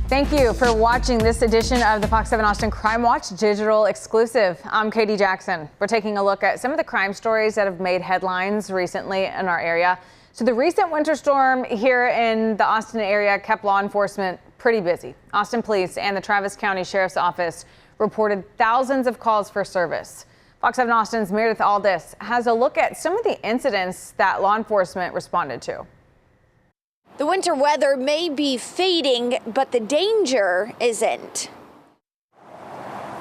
Thank you for watching this edition of the Fox 7 Austin Crime Watch digital exclusive. I'm Katie Jackson. We're taking a look at some of the crime stories that have made headlines recently in our area. So the recent winter storm here in the Austin area kept law enforcement pretty busy. Austin Police and the Travis County Sheriff's Office reported thousands of calls for service. Fox 7 Austin's Meredith Aldis has a look at some of the incidents that law enforcement responded to. The winter weather may be fading, but the danger isn't.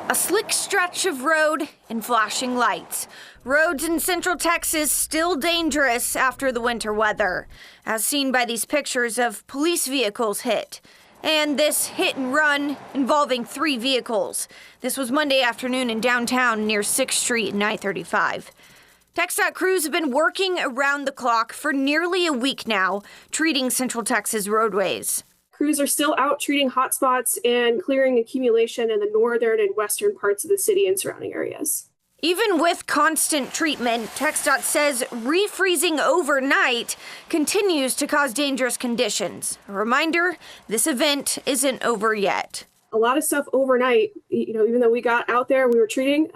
A slick stretch of road and flashing lights. Roads in Central Texas still dangerous after the winter weather, as seen by these pictures of police vehicles hit. And this hit and run involving 3 vehicles. This was Monday afternoon in downtown near 6th Street and I-35. TxDOT crews have been working around the clock for nearly a week now, treating Central Texas roadways. Crews are still out treating hotspots and clearing accumulation in the northern and western parts of the city and surrounding areas. Even with constant treatment, TxDOT says refreezing overnight continues to cause dangerous conditions. A reminder, this event isn't over yet. A lot of stuff overnight, even though we got out there, we were treating,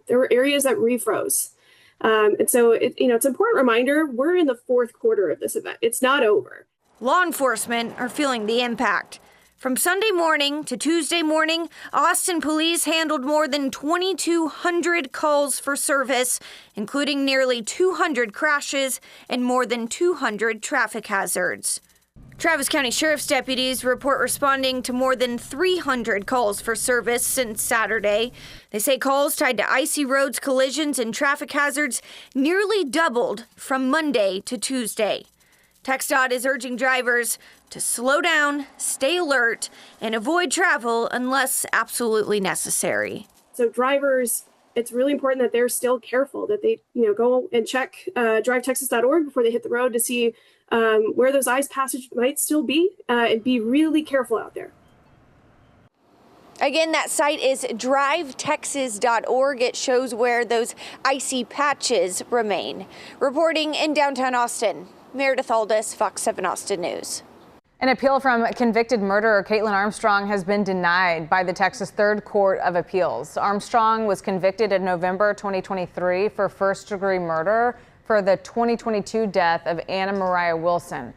there were areas that refroze. And so, it's an important reminder, we're in the 4th quarter of this event. It's not over. Law enforcement are feeling the impact. From Sunday morning to Tuesday morning, Austin police handled more than 2,200 calls for service, including nearly 200 crashes and more than 200 traffic hazards. Travis County Sheriff's deputies report responding to more than 300 calls for service since Saturday. They say calls tied to icy roads, collisions, and traffic hazards nearly doubled from Monday to Tuesday. TxDOT is urging drivers to slow down, stay alert, and avoid travel unless absolutely necessary. So drivers, it's really important that they're still careful, that they, go and check drivetexas.org before they hit the road to see where those ice passage might still be, and be really careful out there. Again, that site is drivetexas.org. It shows where those icy patches remain. Reporting in downtown Austin, Meredith Aldis, Fox 7 Austin News. An appeal from convicted murderer Kaitlin Armstrong has been denied by the Texas 3rd Court of Appeals. Armstrong was convicted in November 2023 for first-degree murder for the 2022 death of Anna Mariah Wilson.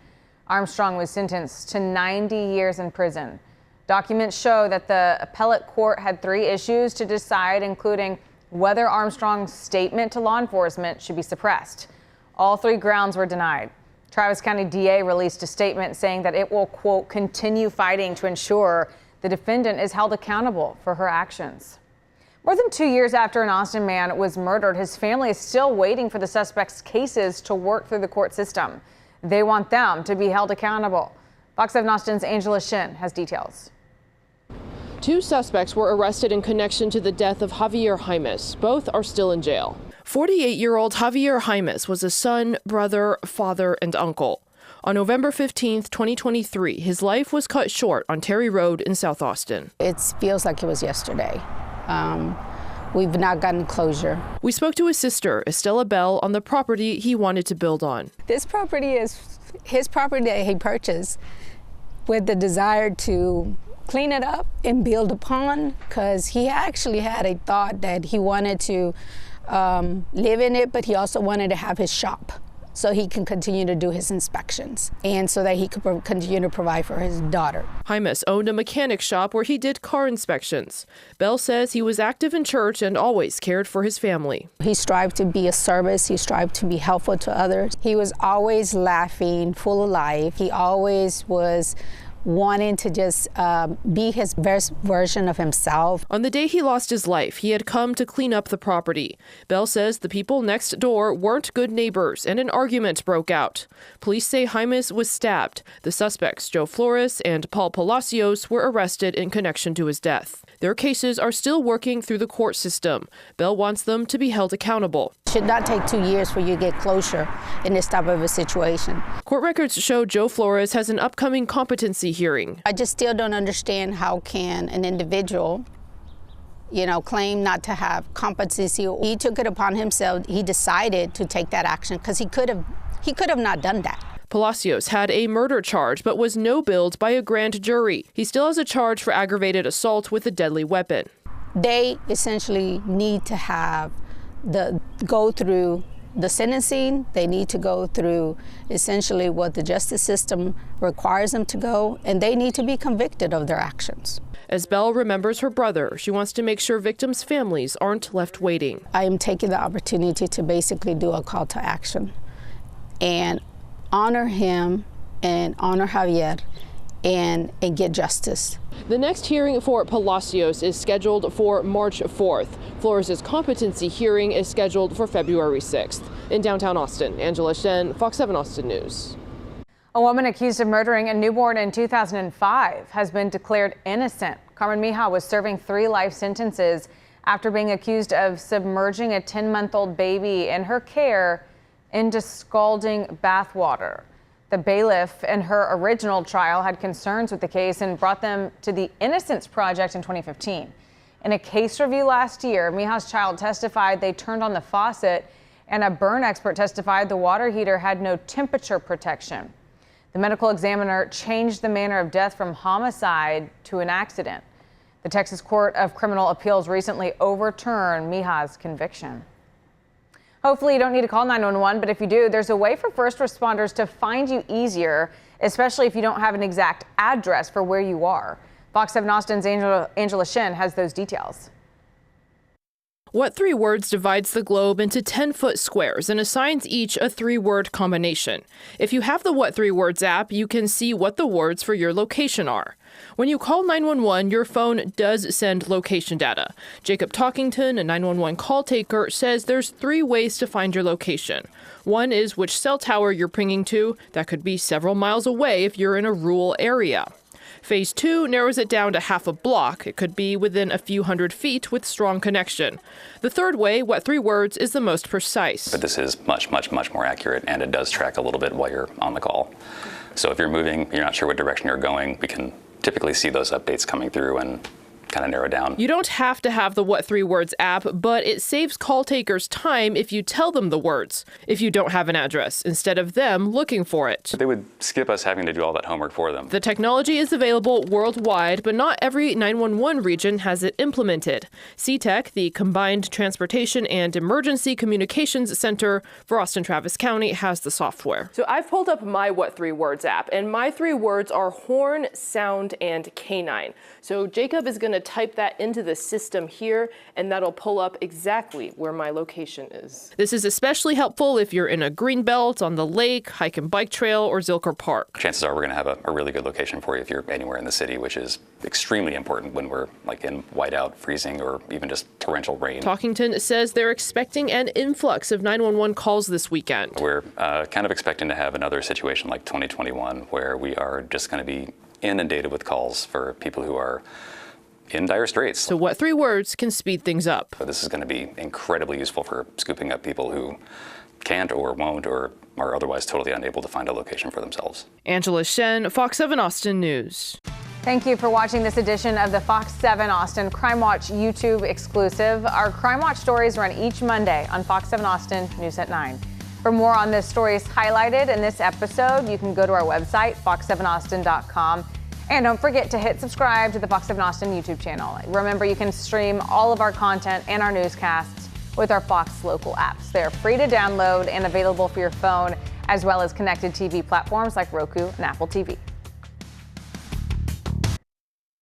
Armstrong was sentenced to 90 years in prison. Documents show that the appellate court had 3 issues to decide, including whether Armstrong's statement to law enforcement should be suppressed. All 3 grounds were denied. Travis County DA released a statement saying that it will, quote, continue fighting to ensure the defendant is held accountable for her actions. More than 2 years after an Austin man was murdered, his family is still waiting for the suspect's cases to work through the court system. They want them to be held accountable. Fox 7 Austin's Angela Shin has details. 2 suspects were arrested in connection to the death of Javier Jaimes. Both are still in jail. 48-year-old Javier Jaimes was a son, brother, father, and uncle. On November 15, 2023, his life was cut short on Terry Road in South Austin. It feels like it was yesterday. We've not gotten closure. We spoke to his sister, Estella Bell, on the property he wanted to build on. This property is his property that he purchased with the desire to clean it up and build upon, because he actually had a thought that he wanted to live in it, but he also wanted to have his shop so he can continue to do his inspections and so that he could continue to provide for his daughter. Jaimes owned a mechanic shop where he did car inspections. Bell says he was active in church and always cared for his family. He strived to be a service. He strived to be helpful to others. He was always laughing, full of life. He always was wanting to just be his best version of himself. On the day he lost his life, he had come to clean up the property. Bell says the people next door weren't good neighbors and an argument broke out. Police say Jaimes was stabbed. The suspects, Joe Flores and Paul Palacios, were arrested in connection to his death. Their cases are still working through the court system. Bell wants them to be held accountable. It should not take 2 years for you to get closure in this type of a situation. Court records show Joe Flores has an upcoming competency hearing. I just still don't understand how can an individual, claim not to have competency. He took it upon himself. He decided to take that action because he could have not done that. Palacios had a murder charge but was no-billed by a grand jury. He still has a charge for aggravated assault with a deadly weapon. They essentially need to have go through the sentencing. They need to go through essentially what the justice system requires them to go, and they need to be convicted of their actions. As Belle remembers her brother, she wants to make sure victims' families aren't left waiting. I am taking the opportunity to basically do a call to action and honor him and honor Javier and get justice. The next hearing for Palacios is scheduled for March 4th. Flores' competency hearing is scheduled for February 6th. In downtown Austin, Angela Shen, Fox 7 Austin News. A woman accused of murdering a newborn in 2005 has been declared innocent. Carmen Mija was serving 3 life sentences after being accused of submerging a 10-month-old baby in her care into scalding bathwater. The bailiff in her original trial had concerns with the case and brought them to the Innocence Project in 2015. In a case review last year, Mija's child testified they turned on the faucet, and a burn expert testified the water heater had no temperature protection. The medical examiner changed the manner of death from homicide to an accident. The Texas Court of Criminal Appeals recently overturned Mija's conviction. Hopefully you don't need to call 911, but if you do, there's a way for first responders to find you easier, especially if you don't have an exact address for where you are. Fox 7 Austin's Angela Shin has those details. What 3 Words divides the globe into 10-foot squares and assigns each a 3-word combination. If you have the What 3 Words app, you can see what the words for your location are. When you call 911, your phone does send location data. Jacob Talkington, a 911 call taker, says there's 3 ways to find your location. One is which cell tower you're pinging to. That could be several miles away if you're in a rural area. Phase 2 narrows it down to half a block. It could be within a few hundred feet with strong connection. The third way, What 3 Words, is the most precise. But this is much more accurate, and it does track a little bit while you're on the call. So if you're moving, you're not sure what direction you're going, we can typically see those updates coming through and kind of narrow down. You don't have to have the What 3 Words app, but it saves call takers time if you tell them the words, if you don't have an address, instead of them looking for it. They would skip us having to do all that homework for them. The technology is available worldwide, but not every 911 region has it implemented. CTEC, the Combined Transportation and Emergency Communications Center for Austin Travis County, has the software. So I've pulled up my What 3 Words app, and my 3 words are horn, sound, and canine. So Jacob is going to type that into the system here, and that'll pull up exactly where my location is. This is especially helpful if you're in a green belt, on the lake, hike and bike trail, or Zilker Park. Chances are we're going to have a really good location for you if you're anywhere in the city, which is extremely important when we're like in whiteout, freezing, or even just torrential rain. Talkington says they're expecting an influx of 911 calls this weekend. We're kind of expecting to have another situation like 2021 where we are just going to be inundated with calls for people who are in dire straits. So What 3 Words can speed things up. This is going to be incredibly useful for scooping up people who can't or won't or are otherwise totally unable to find a location for themselves. Angela Shen, Fox 7 Austin News. Thank you for watching this edition of the Fox 7 Austin CrimeWatch YouTube exclusive. Our CrimeWatch stories run each Monday on Fox 7 Austin News at 9. For more on the stories highlighted in this episode, you can go to our website, fox7austin.com. And don't forget to hit subscribe to the Fox 7 Austin YouTube channel. Remember, you can stream all of our content and our newscasts with our Fox local apps. They're free to download and available for your phone, as well as connected TV platforms like Roku and Apple TV.